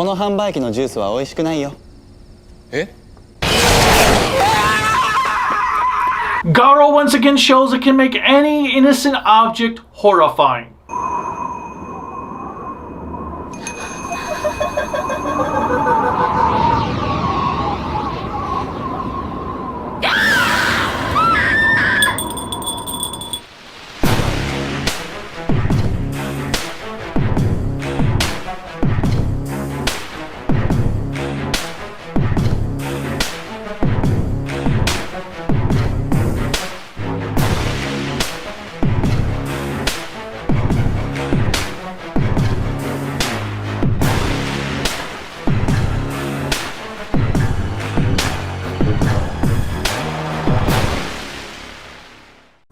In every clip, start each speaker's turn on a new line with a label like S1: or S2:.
S1: この販売機のジュースは美味しくないよ。
S2: え?
S3: Garo once again shows it can make any innocent object horrifying.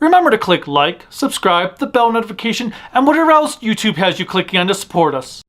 S3: Remember to click like, subscribe, the bell notification, and whatever else YouTube has you clicking on to support us.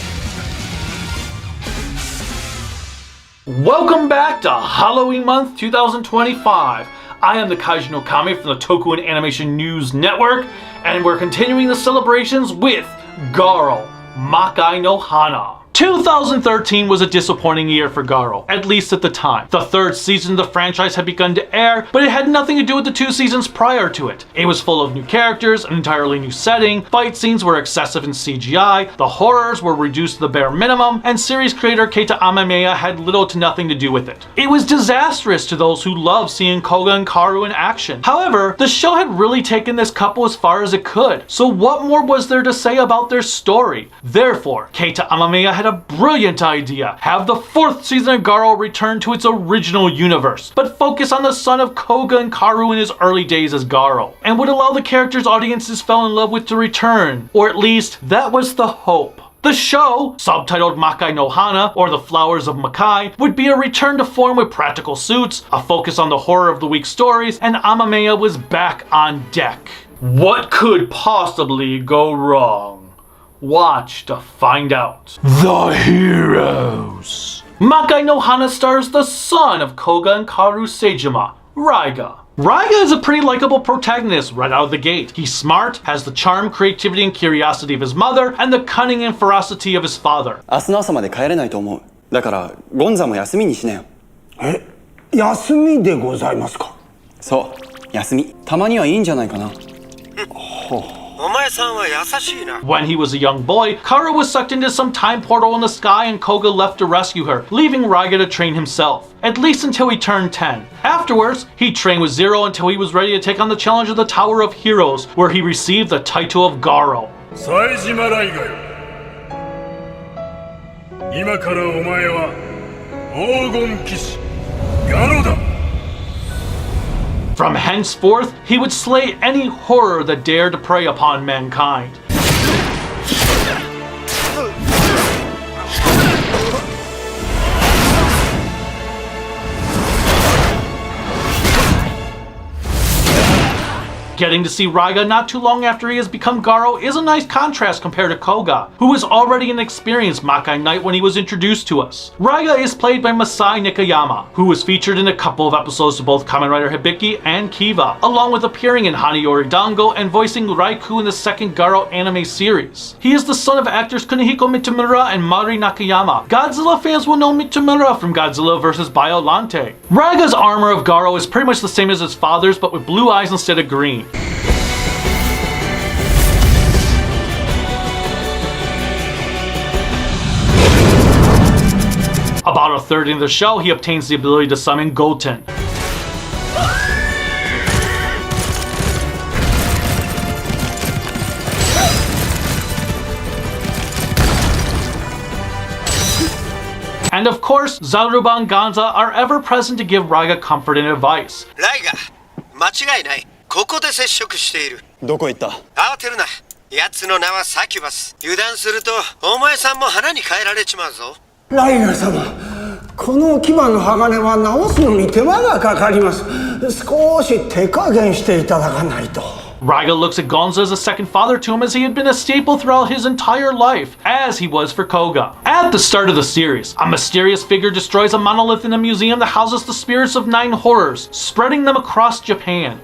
S3: Welcome back to Halloween month 2025. I am the Kaiju no Kami from the Toku and Animation News Network, and we're continuing the celebrations with Garo, Makai no Hana. 2013 was a disappointing year for Garo, at least at the time. The third season of the franchise had begun to air, but it had nothing to do with the 2 seasons prior to it. It was full of new characters, an entirely new setting, fight scenes were excessive in CGI, the horrors were reduced to the bare minimum, and series creator Keita Amemiya had little to nothing to do with it. It was disastrous to those who loved seeing Kouga and Kaoru in action. However, the show had really taken this couple as far as it could, so what more was there to say about their story? Therefore, Keita Amemiya had a brilliant idea. Have the 4th season of Garo return to its original universe, but focus on the son of Kouga and Kaoru in his early days as Garo, and would allow the characters audiences fell in love with to return, or at least that was the hope. The show, subtitled Makai no Hana, or The Flowers of Makai, would be a return to form with practical suits, a focus on the horror of the week stories, and Amemiya was back on deck. What could possibly go wrong? Watch to find out. The Heroes. Makai no Hana stars the son of Kouga and Kaoru Seijima, Raiga. Raiga is a pretty likable protagonist right out of the gate. He's smart, has the charm, creativity, and curiosity of his mother, and the cunning and ferocity of his father.
S1: 明日の朝まで帰れないと思う。だからゴンザも休みにしなよ。
S4: え、休みでございますか？
S1: そう、休み。たまにはいいんじゃないかな。
S3: When he was a young boy, Kaoru was sucked into some time portal in the sky and Kouga left to rescue her, leaving Raiga to train himself. At least until he turned 10. Afterwards, he trained with Zero until he was ready to take on the challenge of the Tower of Heroes, where he received the title of Garo. From henceforth, he would slay any horror that dared to prey upon mankind. Getting to see Raiga not too long after he has become Garo is a nice contrast compared to Kouga, who was already an experienced Makai Knight when he was introduced to us. Raiga is played by Masai Nikayama, who was featured in a couple of episodes of both Kamen Rider Hibiki and Kiva, along with appearing in Hanayori Dango and voicing Raikou in the second Garo anime series. He is the son of actors Kunihiko Mitamura and Mari Nakayama. Godzilla fans will know Mitamura from Godzilla vs. Biollante. Raiga's armor of Garo is pretty much the same as his father's, but with blue eyes instead of green. About a third into the show, he obtains the ability to summon Goten. And of course, Zaruba and Ganza are ever present to give Raiga comfort and advice.
S5: Raiga, 間違いない。ここで接触している。
S1: どこ行った？
S5: 慌てるな。奴の名はサキュバス。油断すると、お前さんも花に変えられちまうぞ。
S4: ライガ様、この牙の鋼は直すのに手間がかかります。少し手加減していただかないと。
S3: Raiga looks at Gonza as a second father to him, as he had been a staple throughout his entire life, as he was for Kouga. At the start of the series, a mysterious figure destroys a monolith in a museum that houses the spirits of 9 horrors, spreading them across Japan.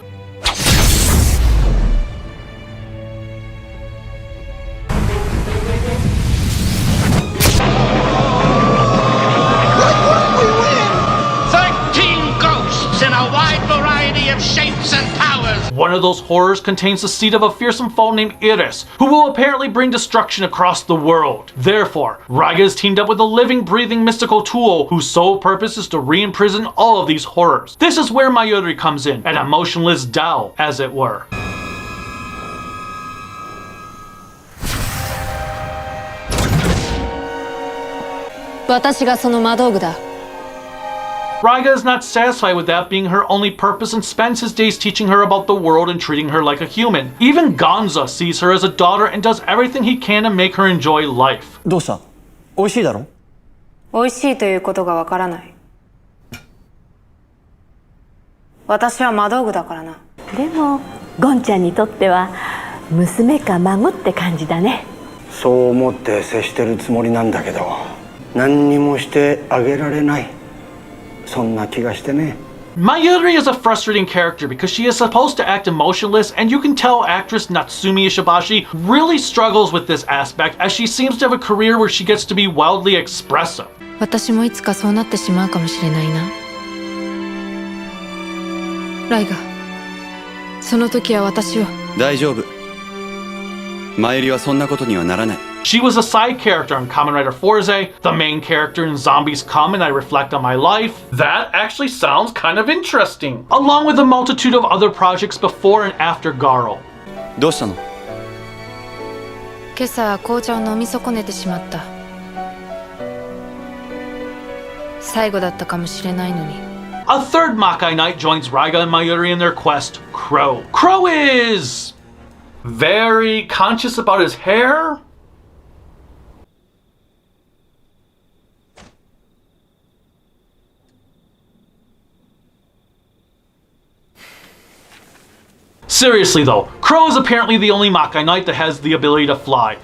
S3: One of those horrors contains the seed of a fearsome foe named Iris, who will apparently bring destruction across the world. Therefore, Raiga is teamed up with a living, breathing mystical tool whose sole purpose is to re-imprison all of these horrors. This is where Mayuri comes in, an emotionless doll, as it were. Raiga is not satisfied with that being her only purpose and spends his days teaching her about the world and treating her like a human. Even Gonza sees her as a daughter and does everything he can to make her enjoy life.
S1: どうした？美味しいだろ？
S2: 美味しいということがわからない。私は魔道具だからな。
S6: でもゴンちゃんにとっては娘か孫って感じだね。
S4: そう思って接してるつもりなんだけど、何にもしてあげられない。そんな気がしてね。
S3: Mayuri is a frustrating character because she is supposed to act emotionless, and you can tell actress Natsumi Ishibashi really struggles with this aspect as she seems to have a career where she gets to be wildly expressive.
S7: 私もいつかそうなってしまうかもしれないな。ライガ、その時は私を。
S1: 大丈夫。マユリはそんなことにはならない。
S3: She was a side character in Kamen Rider Forze, the main character in Zombies Come and I Reflect on My Life. That actually sounds kind of interesting. Along with a multitude of other projects before and after Garo.
S1: どうしたの？
S7: 今朝紅茶を飲み損ねてしまった。最後だったかもしれないのに。
S3: A third Makai Knight joins Raiga and Mayuri in their quest, Crow. Crow is very conscious about his hair. Seriously though, Crow is apparently the only Makai Knight that has the ability to fly.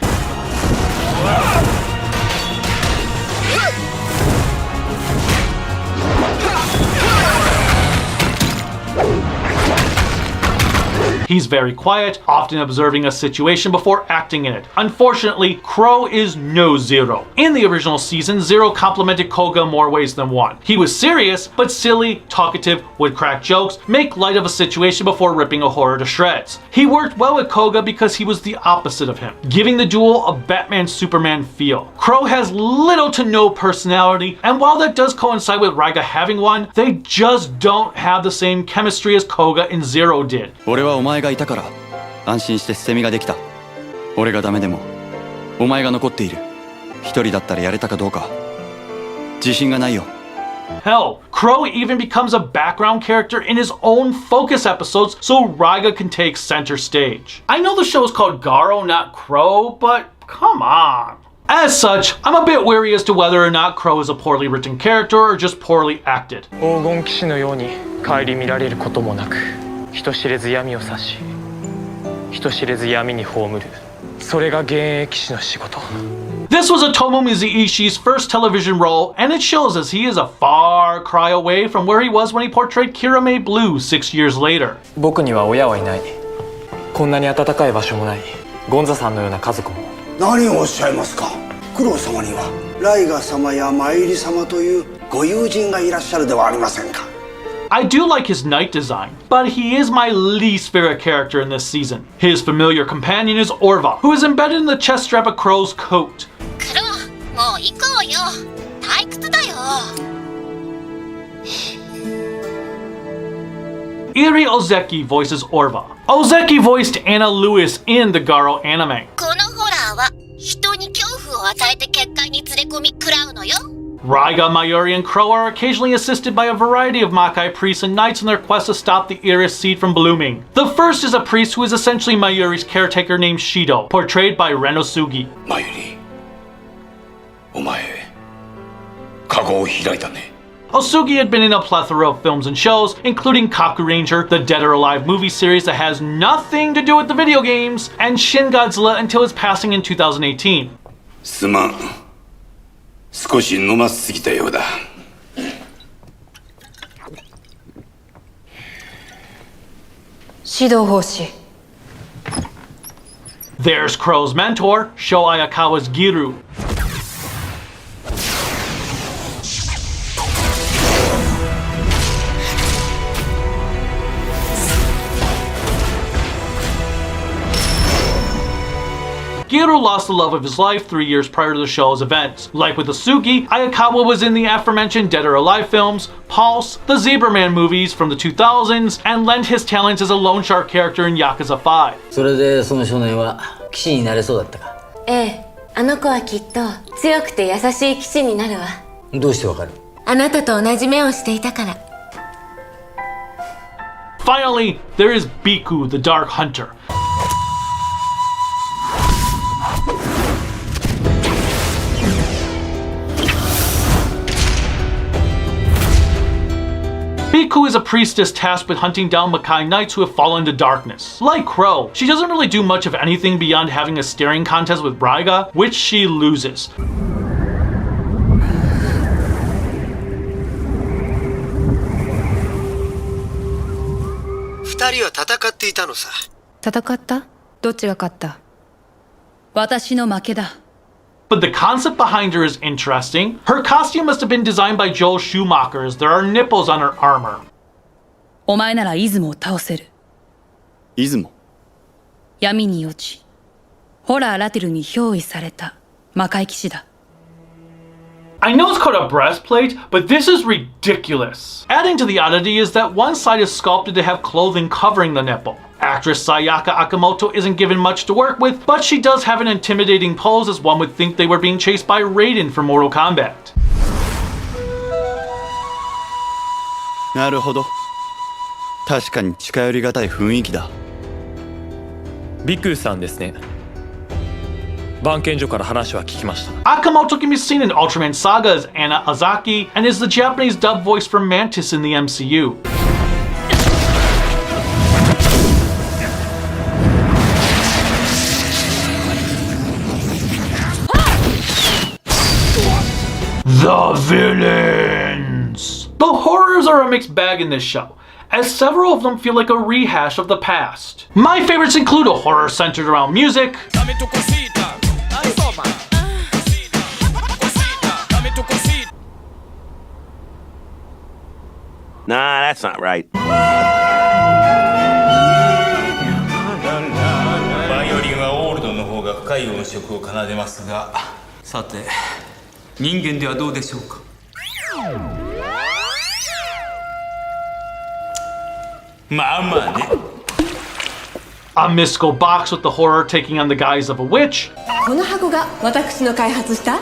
S3: He's very quiet, often observing a situation before acting in it. Unfortunately, Crow is no Zero. In the original season, Zero complimented Kouga more ways than one. He was serious, but silly, talkative, would crack jokes, make light of a situation before ripping a horror to shreds. He worked well with Kouga because he was the opposite of him, giving the duo a Batman-Superman feel. Crow has little to no personality, and while that does coincide with Raiga having one, they just don't have the same chemistry as Kouga and Zero did.
S1: 俺はお前がいたから安心して捨て身ができた。俺がダメでもお前が残っている。一人だったらやれたかどうか自信がないよ。
S3: Hell, Crow even becomes a background character in his own focus episodes so Raiga can take center stage. I know the show is called Garo, not Crow, but come on. As such, I'm a bit wary as to whether or not Crow is a poorly written character or just poorly acted.
S8: 黄金騎士のように顧みられることもなく、人知れず闇を差し、人知れず闇に葬る。それが現役騎士の仕事。
S3: This was Otomo Mizuishi's first television role, and it shows as he is a far cry away from where he was when he portrayed Kirame Blue 6 years later.
S8: 僕には親はいない。こんなに温かい場所もない。ゴンザさんのような家族も。
S4: 何をおっしゃいますか。九郎様にはライガ様やマユリ様というご友人がいらっしゃるではありませんか。
S3: I do like his knight design, but he is my least favorite character in this season. His familiar companion is Orva, who is embedded in the chest strap of Crow's coat.
S9: クロ、もう行こうよ。退屈だよ。
S3: Iri Ozeki voices Orva. Ozeki voiced Anna Lewis in the Garo anime.
S9: このホラーは人に恐怖を与えて結界に連れ込み食らうのよ。
S3: Raiga, Mayuri, and Crow are occasionally assisted by a variety of Makai priests and knights in their quest to stop the Iris seed from blooming. The first is a priest who is essentially Mayuri's caretaker named Shido, portrayed by Renosugi.
S10: マユリ、お前、カゴを開いたね。
S3: Osugi had been in a plethora of films and shows, including Kaku Ranger, the Dead or Alive movie series that has nothing to do with the video games, and Shin Godzilla until his passing in 2018.
S10: すまん。少し飲ますぎたようだ。
S7: 指導方針。
S3: There's Crow's mentor, Sho Ayakawa's Giru. Garo lost the love of his life 3 years prior to the show's events. Like with Asugi, Ayakawa was in the aforementioned Dead or Alive films, Pulse, the Zebra Man movies from the 2000s, and lent his talents as a loan shark character in Yakuza 5.
S11: それでその少年は騎士になれそうだったか？
S12: ええ、あの子はきっと強くて優しい騎士になるわ。
S11: どうしてわかる？
S12: あなたと同じ目をしていたから。
S3: Finally, there is Biku, the Dark Hunter. Biku is a priestess tasked with hunting down Makai knights who have fallen to darkness. Like Crow, she doesn't really do much of anything beyond having a staring contest with Raiga, which she loses.
S5: 二人は戦っていたのさ。
S7: 戦った？どっちが勝った？私の負けだ。
S3: But the concept behind her is interesting. Her costume must have been designed by Joel Schumacher, as there are nipples on her armor.
S7: お前なら出雲を倒せる。
S1: 出雲？
S7: 闇に落ち、ホラーラティルに憑依された魔界騎士だ。
S3: I know it's called a breastplate, but this is ridiculous. Adding to the oddity is that one side is sculpted to have clothing covering the nipple. Actress Sayaka Akamoto isn't given much to work with, but she does have an intimidating pose as one would think they were being chased by Raiden from Mortal Kombat.
S1: なるほど。確かに近寄りがたい雰囲気だ。
S8: ビクさんですね。番犬所から話は聞きました。
S3: Akamoto can be seen in Ultraman Saga as Anna Azaki and is the Japanese dub voice for Mantis in the MCU. The villains! The horrors are a mixed bag in this show, as several of them feel like a rehash of the past. My favorites include a horror centered around music,
S13: Nah, that's not right.
S10: バイオリンはオールドの方が深い音色を奏でますが、さて人間ではどうでしょうか。まあまあね。
S3: a mystical box with the horror taking on the guise of a witch,
S14: この箱が私の開発した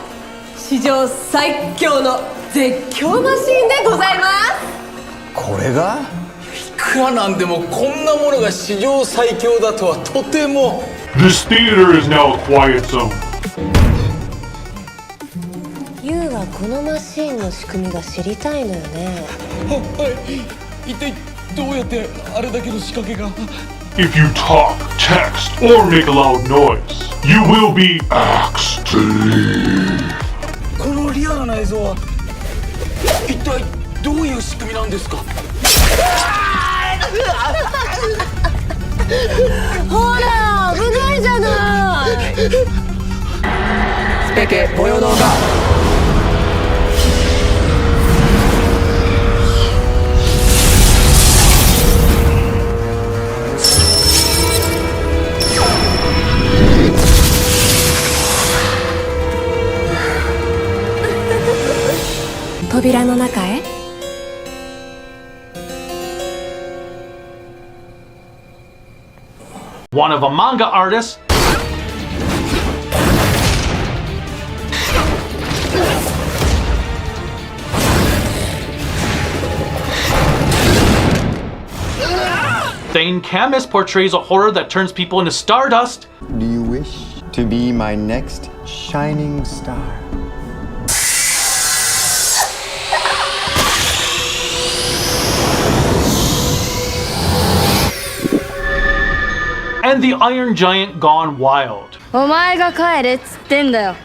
S14: 史上最強の絶叫マシンでございます。
S10: これが？いくらなんでもこんなものが史上最強だとはとても。
S3: This theater is now a quiet zone.
S12: ユウはこのマシーンの仕組みが知りたいのよね。
S10: はい。一体どうやってあれだけの仕掛けが？
S3: If you talk, text, or make a loud noise, you will be asked to leave.
S10: このリアルな映像は一体どういう仕組みなんですか？
S14: ほら危ないじゃない。スペケ模様動画。扉の中へ。
S3: One of a manga artist, Thane Camus portrays a horror that turns people into stardust.
S15: Do you wish to be my next shining star?
S3: And the Iron Giant Gone Wild.
S7: お前が帰れっつってんだよ。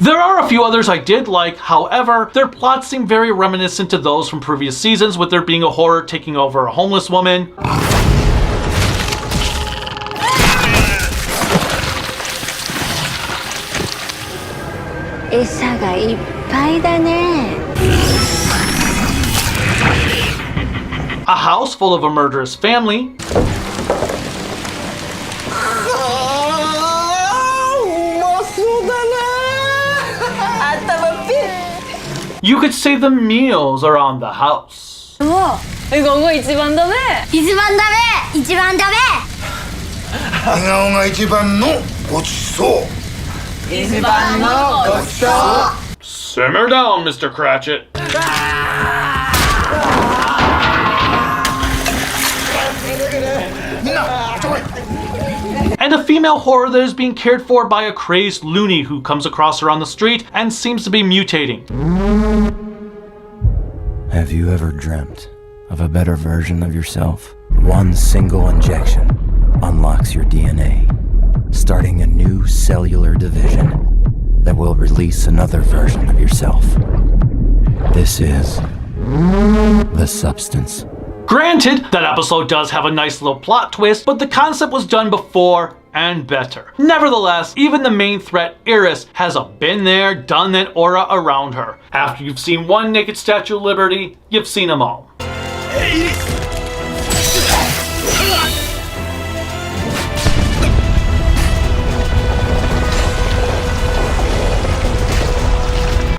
S3: There are a few others I did like, however, their plots seem very reminiscent to those from previous seasons, with there being a horror taking over a homeless woman,
S12: 餌がいっぱいだね。
S3: a house full of a murderous family, you could say the meals around the house.
S2: え、ここ一番ダメ。
S9: 一番ダメ一番ダメ
S16: 笑顔が一番のごちそう。
S2: 一番のごちそう。
S3: Simmer down, Mr. Cratchit. And a female horror that is being cared for by a crazed loony who comes across her on the street and seems to be mutating.
S17: Have you ever dreamt of a better version of yourself? One single injection unlocks your DNA, starting a new cellular division that will release another version of yourself. This is the substance.
S3: Granted, that episode does have a nice little plot twist, but the concept was done before and better. Nevertheless, even the main threat, Iris, has a been there, done that aura around her. After you've seen one naked Statue of Liberty, you've seen them all.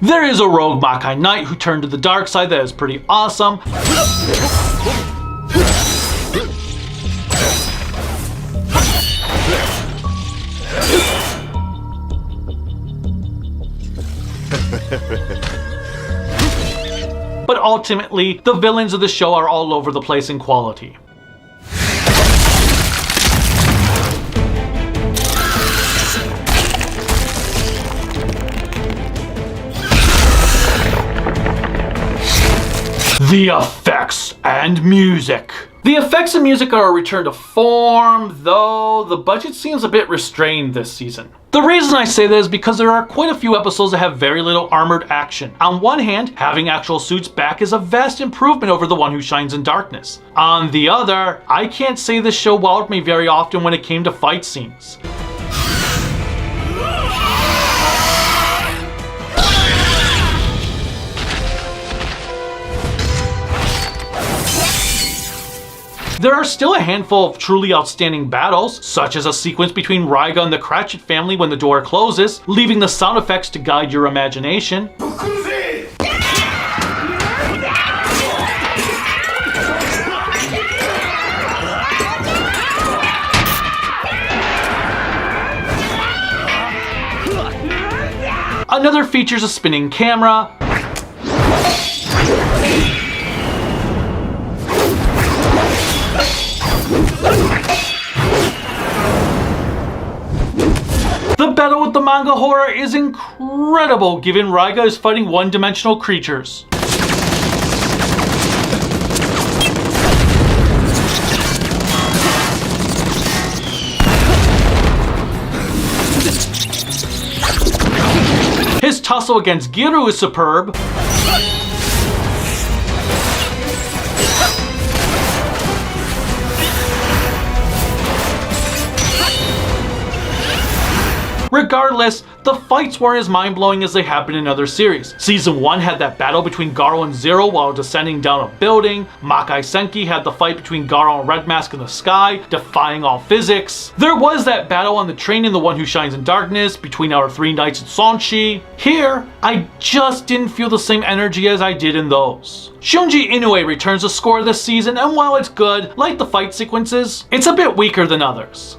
S3: There is a rogue Makai knight who turned to the dark side that is pretty awesome. But ultimately, the villains of the show are all over the place in quality. The effects and music. The effects and music are a return to form, though the budget seems a bit restrained this season. The reason I say that is because there are quite a few episodes that have very little armored action. On one hand, having actual suits back is a vast improvement over The One Who Shines in Darkness. On the other, I can't say this show wowed me very often when it came to fight scenes. There are still a handful of truly outstanding battles, such as a sequence between Raiga and the Cratchit family when the door closes, leaving the sound effects to guide your imagination. Another features a spinning camera, the battle with the manga horror is incredible given Raiga is fighting one-dimensional creatures. His tussle against Garo is superb. Regardless, the fights weren't as mind-blowing as they have been in other series. Season 1 had that battle between Garo and Zero while descending down a building. Makai Senki had the fight between Garo and Red Mask in the sky, defying all physics. There was that battle on the train in The One Who Shines in Darkness between our three knights in Sonchi. Here, I just didn't feel the same energy as I did in those. Shunji Inoue returns to score this season, and while it's good, like the fight sequences, it's a bit weaker than others.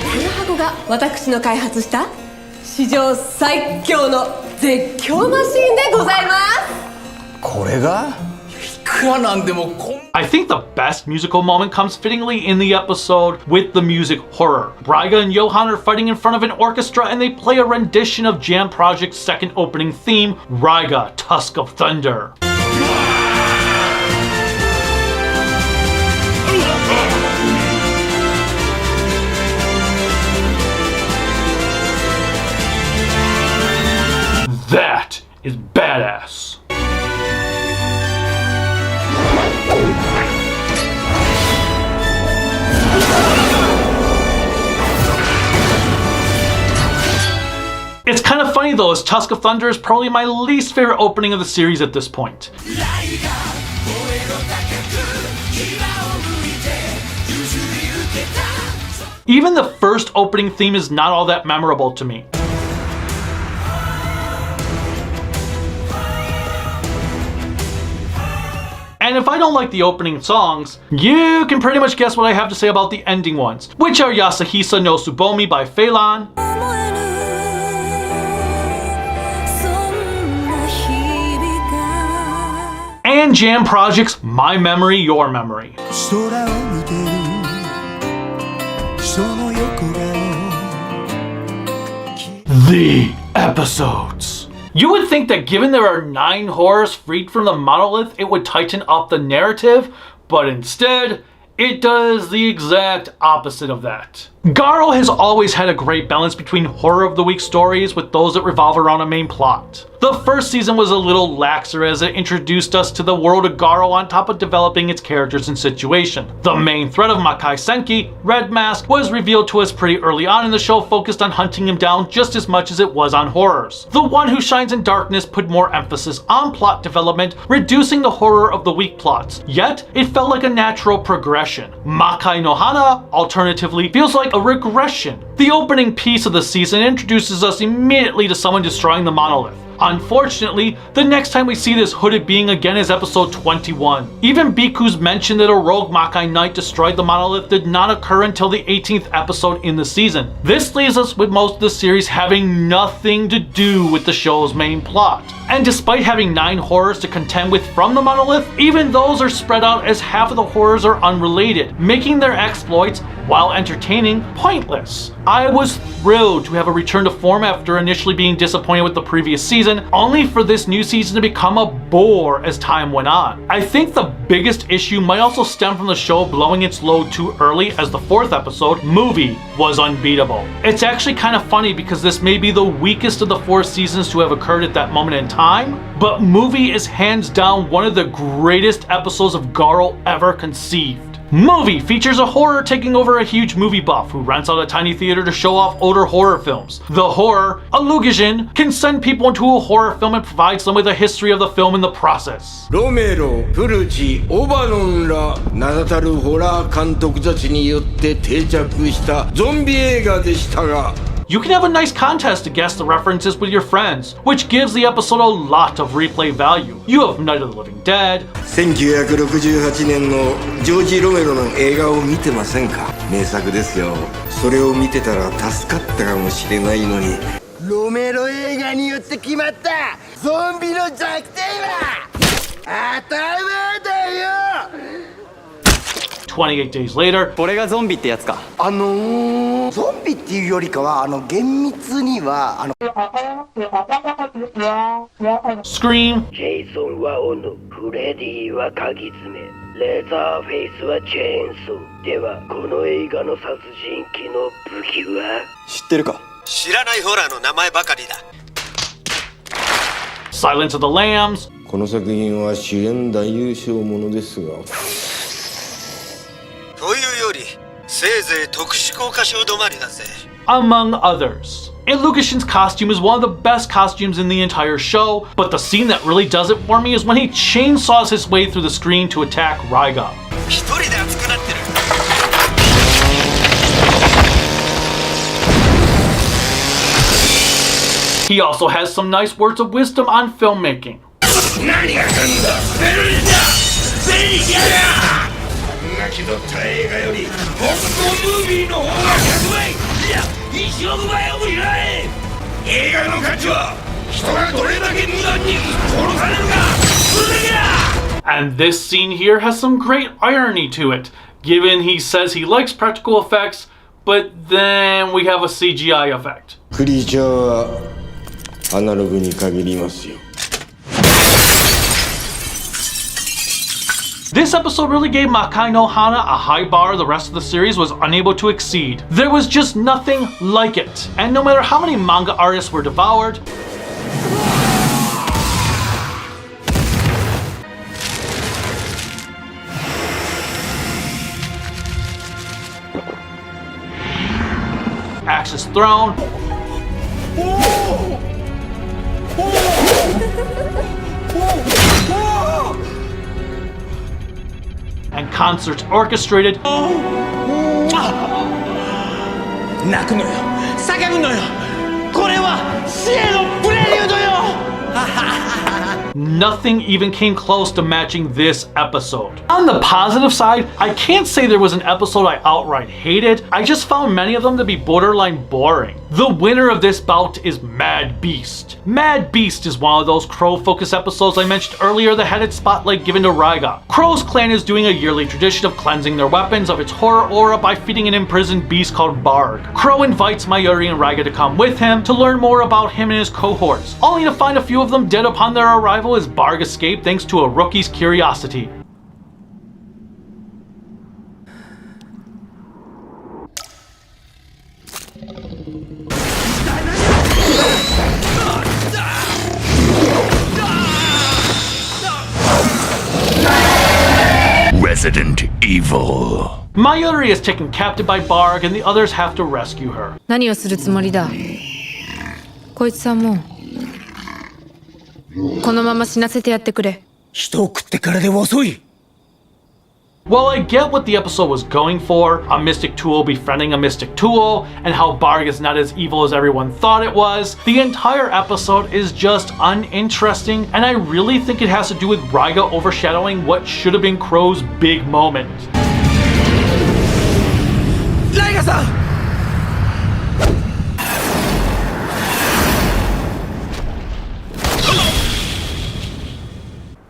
S14: この箱が私の開発した史上最強の絶叫マシンでございます。
S4: これが
S14: こ
S3: I think the best musical moment comes fittingly in the episode with the music horror. Raiga and Johan are fighting in front of an orchestra and they play a rendition of Jam Project's second opening theme, Raiga, Tusk of Thunder. That is badass. It's kind of funny though, as Tusk of Thunder is probably my least favorite opening of the series at this point. Even the first opening theme is not all that memorable to me. And if I don't like the opening songs, you can pretty much guess what I have to say about the ending ones, which are Yasuhisa no Tsubomi by Phelan, and Jam Project's My Memory, Your Memory. The episodes. You would think that given there are 9 horrors freed from the monolith, it would tighten up the narrative, but instead, it does the exact opposite of that. Garo has always had a great balance between horror of the week stories with those that revolve around a main plot. The first season was a little laxer as it introduced us to the world of Garo on top of developing its characters and situation. The main threat of Makai Senki, Red Mask, was revealed to us pretty early on in the show, focused on hunting him down just as much as it was on horrors. The One Who Shines in Darkness put more emphasis on plot development, reducing the horror of the weak plots, yet it felt like a natural progression. Makai no Hana, alternatively, feels like a regression. The opening piece of the season introduces us immediately to someone destroying the monolith. Unfortunately, the next time we see this hooded being again is episode 21. Even Biku's mention that a rogue Makai Knight destroyed the monolith did not occur until the 18th episode in the season. This leaves us with most of the series having nothing to do with the show's main plot. And despite having 9 horrors to contend with from the monolith, even those are spread out as half of the horrors are unrelated, making their exploits, while entertaining, pointless. I was thrilled to have a return to form after initially being disappointed with the previous season, only for this new season to become a bore as time went on. I think the biggest issue might also stem from the show blowing its load too early, as the 4th episode, Movie, was unbeatable. It's actually kind of funny because this may be the weakest of the 4 seasons to have occurred at that moment in time, but Movie is hands down one of the greatest episodes of Garo ever conceived. Movie features a horror taking over a huge movie buff who rents out a tiny theater to show off older horror films. The horror, a Lugajin, can send people into a horror film and provides them with a history of the film in the process.
S18: ロメロ、プルチ、オバロンら名だたるホラー監督たちによって定着したゾンビ映画でしたが
S3: You can have a nice contest to guess the references with your friends, which gives the episode a lot of replay value. You have Night of the Living Dead,
S18: 1968年のジョージ・ロメロの映画を見てませんか？名作ですよ。それを見てたら助かったかもしれないのに。ロメロ映画によって決まったゾンビの弱点は頭だよ。
S3: 28 days later,
S1: これがゾンビってやつか。
S18: ゾンビっていうよりかは厳密には
S3: Scream,
S19: ジェイソンは斧、フレディは鍵爪、レザーフェイスはチェーンソー。ではこの映画の殺人鬼の武器は？
S1: 知ってるか？
S5: 知らないホラーの名前ばかりだ。
S3: Silence of the Lambs,
S18: この作品は主演男優賞ものですが。
S5: というよりせいぜい特殊効果賞止まりだぜ。
S3: among others. And Lukashin's costume is one of the best costumes in the entire show, but the scene that really does it for me is when he chainsaws his way through the screen to attack Raiga.
S5: 一人で熱くなってる。
S3: He also has some nice words of wisdom on filmmaking.
S16: 何が来んだ。ベルリンだ。ベリギャラ。気取った映画より本当ムービーの方が100倍いや1億倍をもいない映画の価値は人がどれだけ無残に殺されるかそれだけだ
S3: And this scene here has some great irony to it, given he says he likes practical effects, but then we have a CGI effect.
S18: クリーチャーはアナログに限りますよ。
S3: This episode really gave Makai no Hana a high bar the rest of the series was unable to exceed. There was just nothing like it. And no matter how many manga artists were devoured, axes thrown, and concerts orchestrated.
S16: 泣くのよ叫ぶのよこれは死へのプレリュードよ
S3: Nothing even came close to matching this episode. On the positive side, I can't say there was an episode I outright hated. I just found many of them to be borderline boring. The winner of this bout is Mad Beast. Mad Beast is one of those Crow-focused episodes I mentioned earlier that had its spotlight given to Raiga. Crow's clan is doing a yearly tradition of cleansing their weapons of its horror aura by feeding an imprisoned beast called Barg. Crow invites Mayuri and Raiga to come with him to learn more about him and his cohorts, only to find a few of them dead upon their arrival as Barg escaped thanks to a rookie's curiosity.
S16: Resident Evil.
S3: Mayuri is taken captive by Barg and the others have to rescue her.
S7: 何をするつもりだこいつはもうこのまま死なせてやってくれ
S4: 人を食ってからでは遅い
S3: While I get what the episode was going for, a mystic tool befriending a mystic tool, and how Barg is not as evil as everyone thought it was, the entire episode is just uninteresting, and I really think it has to do with Raiga overshadowing what should have been Crow's big moment.
S16: Raiga-san!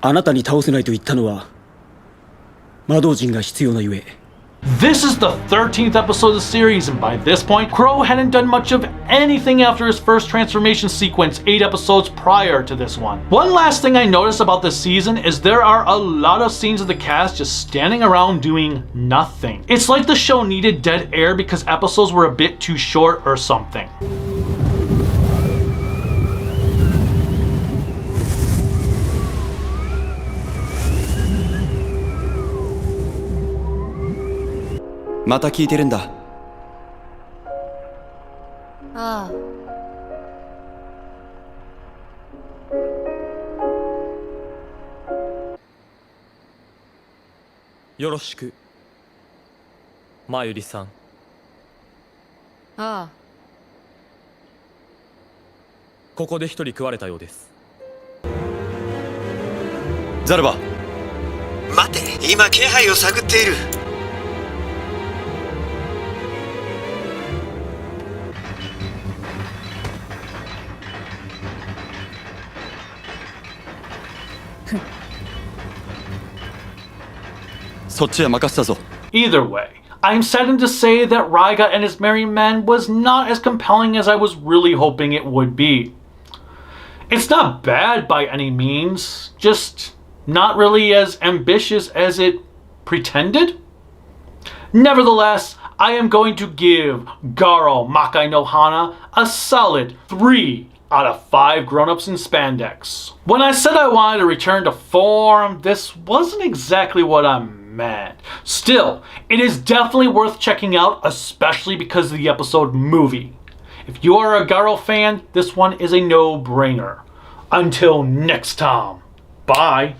S4: あなたに倒せないと言ったのは魔導陣が必要なゆえ
S3: This is the 13th episode of the series, and by this point, Crow hadn't done much of anything after his first transformation sequence 8 episodes prior to this one. One last thing I noticed about this season is there are a lot of scenes of the cast just standing around doing nothing. It's like the show needed dead air because episodes were a bit too short or something.
S1: Mata 聞いてるんだ。
S12: ああ
S8: よろしくまゆりさん
S7: ああ
S8: ここで一人食われたようです
S1: ザルバ
S5: 待て今気配を探っている
S1: そっちは任せたぞ
S3: Either way, I'm saddened to say that Raiga and his merry men was not as compelling as I was really hoping it would be. It's not bad by any means, just not really as ambitious as it pretended. Nevertheless, I am going to give Garo Makai no Hana a solid 3 out of 5 grown-ups in spandex. When I said I wanted to return to form, this wasn't exactly what I meant. Still, it is definitely worth checking out, especially because of the episode movie. If you are a Garo fan, this one is a no-brainer. Until next time, bye.